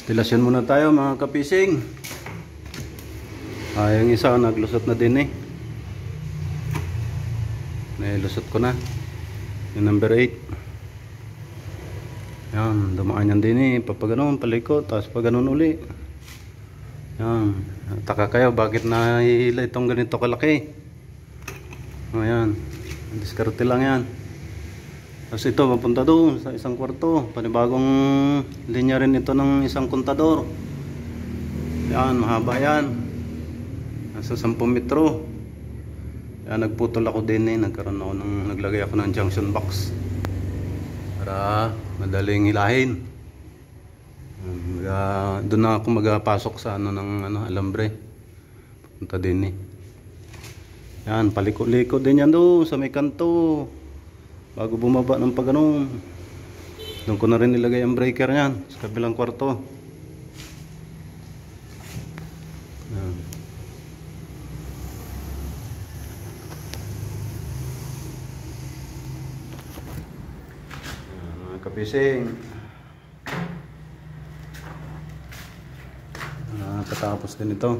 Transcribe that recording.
Stilasyon muna tayo mga kapising. Yung isa naglusot na din eh. Nailusot ko na. Yung number 8. Yan, dumaan yan din eh. Papaganon, paliko, tapos paganon uli. Yan, taka kayo bakit nahihila itong ganito kalaki. Ayan, diskarte lang yan. Tapos ito mapunta doon sa isang kwarto. Panibagong linya rin ito ng isang kontador. Yan, mahaba yan. Nasa 10 metro. Yan, nagputol ako din eh. Naglagay ako ng junction box para madaling hilahin. Doon na ako magpasok sa alambre. Punta din eh. Yan, paliko-liko din yan doon sa may kanto. Bago bumaba ng paganoon. Doon ko na rin nilagay ang breaker niyan sa kabilang kwarto. Yan. Mga kapising. Katapos din ito.